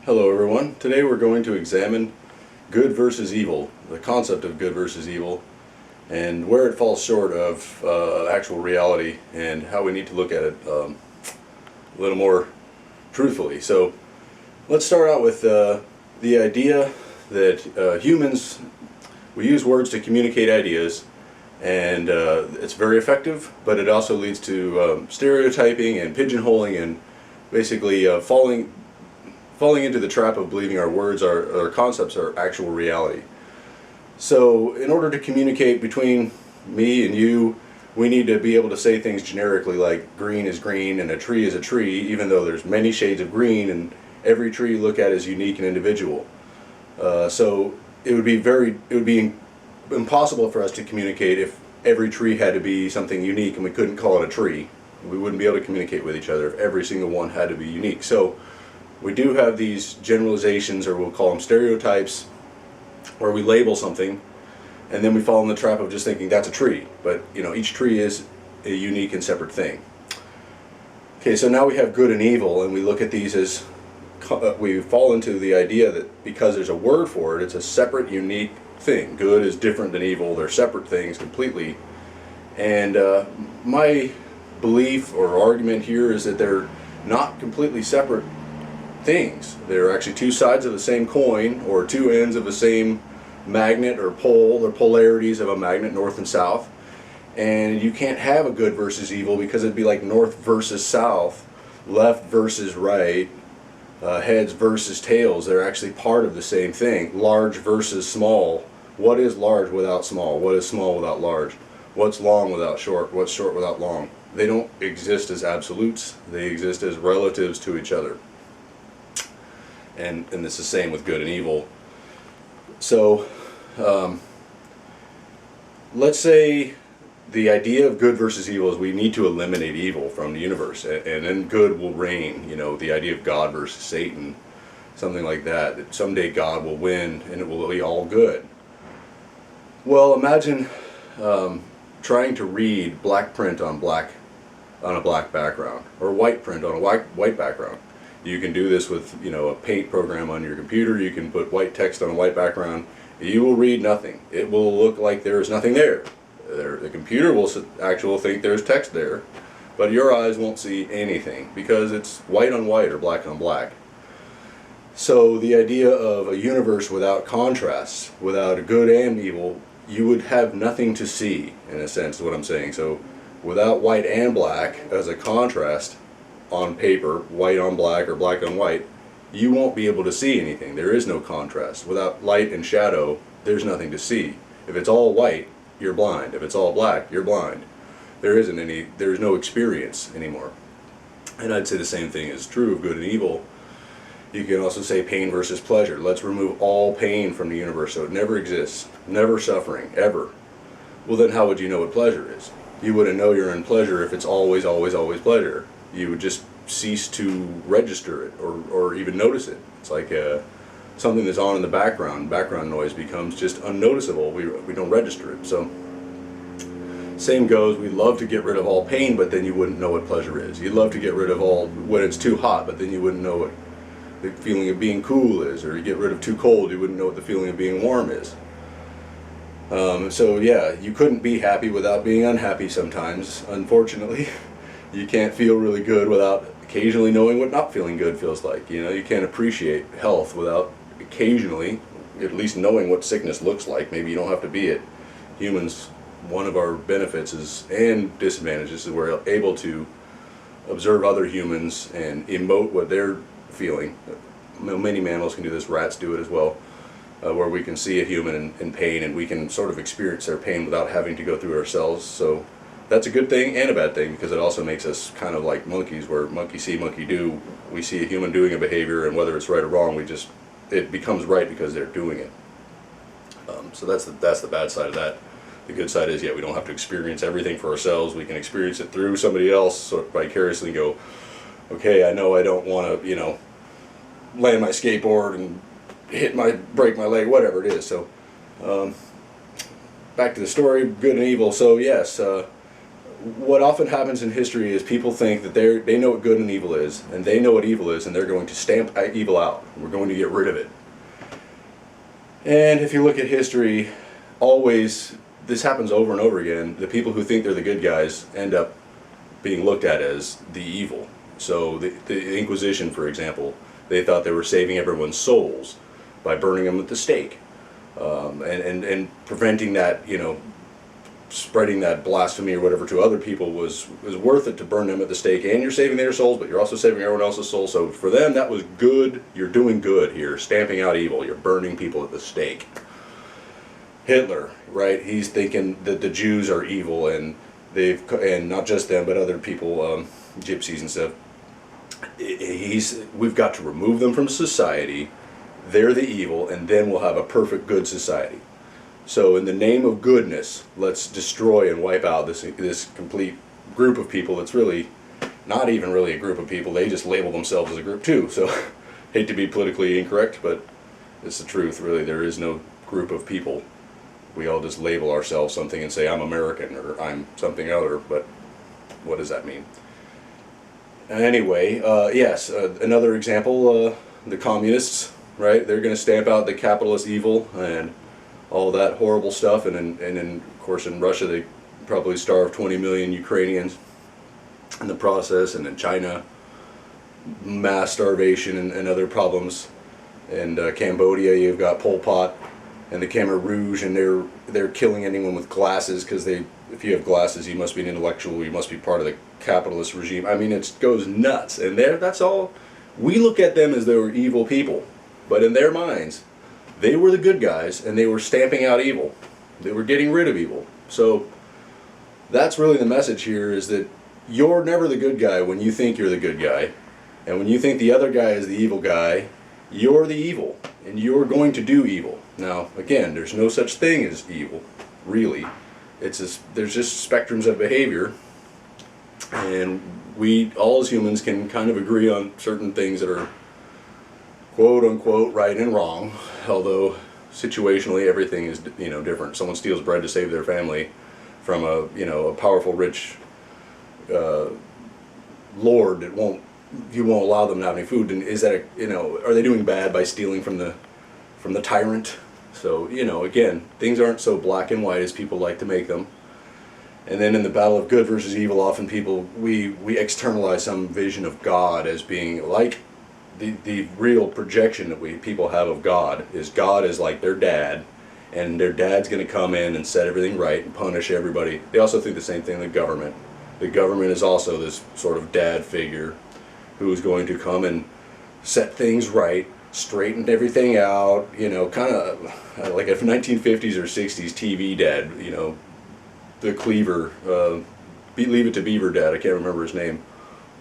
Hello everyone. Today we're going to examine good versus evil, the concept of good versus evil, and where it falls short of actual reality and how we need to look at it a little more truthfully. So let's start out with the idea that humans, we use words to communicate ideas, and it's very effective, but it also leads to stereotyping and pigeonholing and basically falling into the trap of believing our words, our concepts are actual reality. So in order to communicate between me and you, we need to be able to say things generically like green is green and a tree is a tree, even though there's many shades of green and every tree you look at is unique and individual. So it would be impossible for us to communicate if every tree had to be something unique and we couldn't call it a tree. We wouldn't be able to communicate with each other if every single one had to be unique. So we do have these generalizations, or we'll call them stereotypes, where we label something and then we fall in the trap of just thinking that's a tree. But each tree is a unique and separate thing. Okay, so now we have good and evil, and we look at these as we fall into the idea that because there's a word for it, it's a separate, unique thing. Good is different than evil. They're separate things completely. And my belief or argument here is that they're not completely separate things. They're actually two sides of the same coin, or two ends of the same magnet or pole, or polarities of a magnet, north and south. And you can't have a good versus evil, because it'd be like north versus south, left versus right, heads versus tails. They're actually part of the same thing. Large versus small. What is large without small? What is small without large? What's long without short? What's short without long? They don't exist as absolutes. They exist as relatives to each other. And it's the same with good and evil. So let's say the idea of good versus evil is we need to eliminate evil from the universe, and then good will reign. The idea of God versus Satan, something like that. That someday God will win and it will be all good. Well, imagine trying to read black print on a black background, or white print on a white background. You can do this with a paint program on your computer. You can put white text on a white background. You will read nothing. It will look like there is nothing there. The computer will actually think there's text there, but your eyes won't see anything because it's white on white or black on black. So the idea of a universe without contrast, without a good and evil, you would have nothing to see, in a sense, is what I'm saying. So without white and black as a contrast on paper, white on black or black on white, you won't be able to see anything. There is no contrast. Without light and shadow, there's nothing to see. If it's all white, you're blind. If it's all black, you're blind. There's no experience anymore. And I'd say the same thing is true of good and evil. You can also say pain versus pleasure. Let's remove all pain from the universe so it never exists. Never suffering, ever. Well, then how would you know what pleasure is? You wouldn't know you're in pleasure if it's always, always, always pleasure. You would just cease to register it or even notice it. It's like something that's on in the background. Background noise becomes just unnoticeable. We don't register it. So same goes, we love to get rid of all pain, but then you wouldn't know what pleasure is. You'd love to get rid of all when it's too hot, but then you wouldn't know what the feeling of being cool is. Or you get rid of too cold, you wouldn't know what the feeling of being warm is. So yeah, you couldn't be happy without being unhappy sometimes, unfortunately. You can't feel really good without occasionally knowing what not feeling good feels like. You can't appreciate health without occasionally at least knowing what sickness looks like. Maybe you don't have to be it. Humans, one of our benefits and disadvantages is we're able to observe other humans and emote what they're feeling. Many mammals can do this. Rats do it as well, where we can see a human in pain and we can sort of experience their pain without having to go through it ourselves. So that's a good thing and a bad thing, because it also makes us kind of like monkeys, where monkey see, monkey do. We see a human doing a behavior, and whether it's right or wrong, it becomes right because they're doing it. So that's the bad side of that. The good side is, yeah, we don't have to experience everything for ourselves. We can experience it through somebody else, sort of vicariously go, okay, I know I don't want to, land my skateboard and break my leg, whatever it is. So back to the story, good and evil. So yes, what often happens in history is people think that they know what good and evil is, and they know what evil is, and they're going to stamp evil out. We're going to get rid of it. And if you look at history, always, this happens over and over again. The people who think they're the good guys end up being looked at as the evil. So the Inquisition, for example, they thought they were saving everyone's souls by burning them at the stake, and preventing that, spreading that blasphemy or whatever to other people was worth it to burn them at the stake, and you're saving their souls, but you're also saving everyone else's soul. So for them, that was good. You're doing good here, stamping out evil. You're burning people at the stake. Hitler, right? He's thinking that the Jews are evil, and not just them, but other people, gypsies and stuff. We've got to remove them from society. They're the evil, and then we'll have a perfect good society. So in the name of goodness, let's destroy and wipe out this complete group of people. It's really not even really a group of people. They just label themselves as a group too. So hate to be politically incorrect, but it's the truth. Really, there is no group of people. We all just label ourselves something and say, I'm American or I'm something other, but what does that mean? Anyway, yes, another example, the communists, right? They're going to stamp out the capitalist evil and all that horrible stuff, and then of course in Russia they probably starved 20 million Ukrainians in the process, and in China mass starvation and other problems, and Cambodia you've got Pol Pot and the Khmer Rouge, and they're killing anyone with glasses, because if you have glasses you must be an intellectual, you must be part of the capitalist regime. I mean, it goes nuts, and that's all. We look at them as they were evil people, but in their minds they were the good guys, and they were stamping out evil. They were getting rid of evil. So that's really the message here, is that you're never the good guy when you think you're the good guy. And when you think the other guy is the evil guy, you're the evil, and you're going to do evil. Now, again, there's no such thing as evil, really. There's just spectrums of behavior, and we, all as humans, can kind of agree on certain things that are quote unquote right and wrong, although situationally everything is different. Someone steals bread to save their family from a powerful rich lord that won't allow them to have any food, and is that are they doing bad by stealing from the tyrant? So again, things aren't so black and white as people like to make them. And then in the battle of good versus evil, often we externalize some vision of God as being like the real projection that people have of God is like their dad, and their dad's going to come in and set everything right and punish everybody. They also think the same thing. The government is also this sort of dad figure who's going to come and set things right, straighten everything out, kind of like a 1950s or 60s TV dad, the Cleaver, Leave It to Beaver dad. I can't remember his name.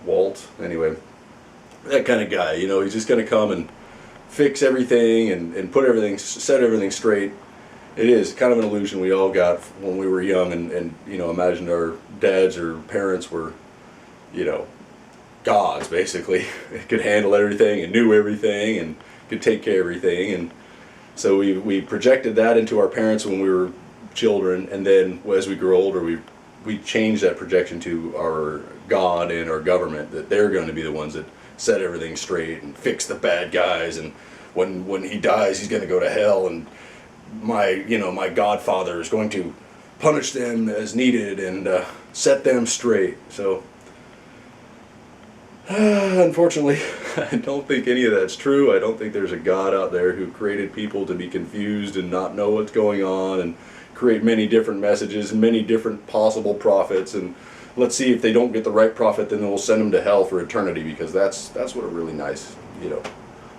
Walt, anyway. That kind of guy, he's just going to come and fix everything and set everything straight. It is kind of an illusion we all got when we were young, and imagined our dads or parents were, gods, basically. Could handle everything and knew everything and could take care of everything. And so we projected that into our parents when we were children, and then as we grew older, we changed that projection to our God and our government, that they're going to be the ones that set everything straight and fix the bad guys, and when he dies he's going to go to hell, and my godfather is going to punish them as needed and set them straight. So unfortunately I don't think any of that's true. I don't think there's a God out there who created people to be confused and not know what's going on and create many different messages and many different possible prophets, and let's see if they don't get the right prophet, then we'll send them to hell for eternity, because that's what a really nice,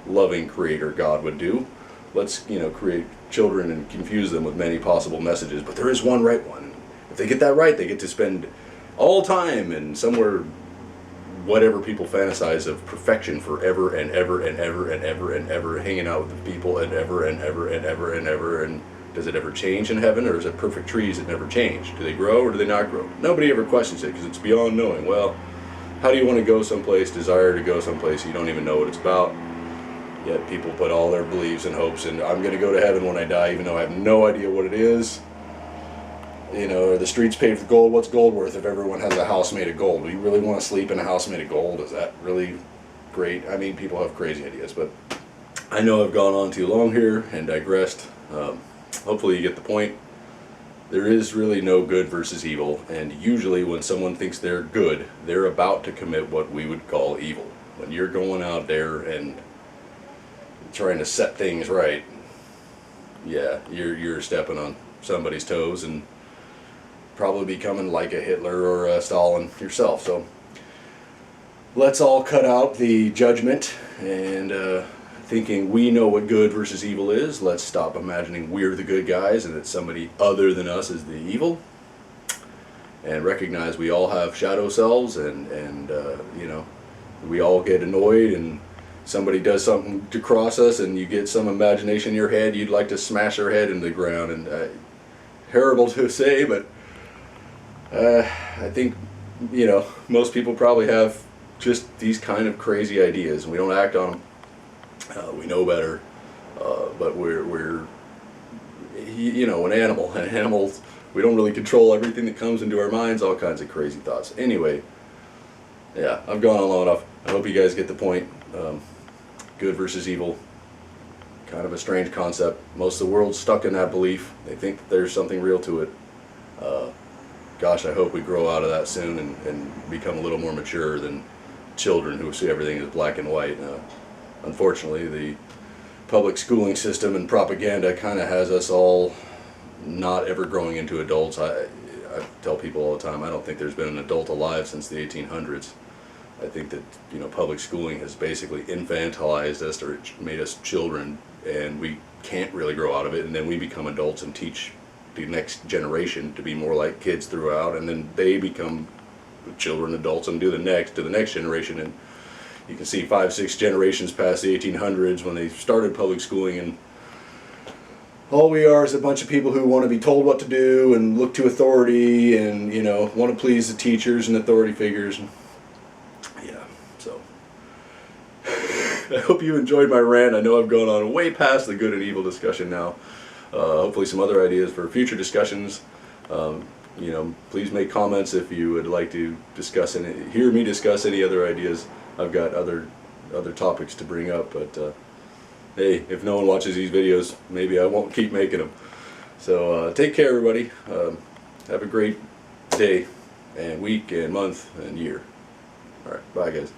loving creator God would do. Let's, create children and confuse them with many possible messages, but there is one right one. If they get that right, they get to spend all time and somewhere, whatever people fantasize of perfection forever and ever and ever and ever and ever, hanging out with the people and ever and ever and ever and ever. And does it ever change in heaven, or is it perfect trees that never change? Do they grow or do they not grow? Nobody ever questions it, because it's beyond knowing. Well, how do you want to go someplace, desire to go someplace you don't even know what it's about? Yet people put all their beliefs and hopes in, I'm going to go to heaven when I die, even though I have no idea what it is. you know, are the streets paved with gold? What's gold worth if everyone has a house made of gold? Do you really want to sleep in a house made of gold? Is that really great? I mean, people have crazy ideas, but I know I've gone on too long here and digressed. Hopefully you get the point. There is really no good versus evil, and usually when someone thinks they're good, they're about to commit what we would call evil. When you're going out there and trying to set things right, yeah, you're stepping on somebody's toes and probably becoming like a Hitler or a Stalin yourself. So let's all cut out the judgment and thinking we know what good versus evil is. Let's stop imagining we're the good guys and that somebody other than us is the evil, and recognize we all have shadow selves, and you know, we all get annoyed and somebody does something to cross us and you get some imagination in your head you'd like to smash their head into the ground. And terrible to say, but I think, you know, most people probably have just these kind of crazy ideas and we don't act on them. We know better, but we're you know, an animals, we don't really control everything that comes into our minds, all kinds of crazy thoughts. Anyway, yeah, I've gone on long enough. I hope you guys get the point. Good versus evil, kind of a strange concept. Most of the world's stuck in that belief. They think that there's something real to it. Gosh, I hope we grow out of that soon and become a little more mature than children who see everything as black and white. Unfortunately, the public schooling system and propaganda kind of has us all not ever growing into adults. I tell people all the time, I don't think there's been an adult alive since the 1800s. I think that, you know, public schooling has basically infantilized us or made us children, and we can't really grow out of it, and then we become adults and teach the next generation to be more like kids throughout, and then they become children, adults, and do the next to the next generation. And you can see 5-6 generations past the 1800s when they started public schooling, and all we are is a bunch of people who want to be told what to do and look to authority and, you know, want to please the teachers and authority figures. Yeah, so I hope you enjoyed my rant. I know I've gone on way past the good and evil discussion now. Hopefully some other ideas for future discussions. You know, please make comments if you would like to discuss and hear me discuss any other ideas. I've got other topics to bring up, but hey, if no one watches these videos, maybe I won't keep making them. So take care, everybody. Have a great day and week and month and year. All right, bye, guys.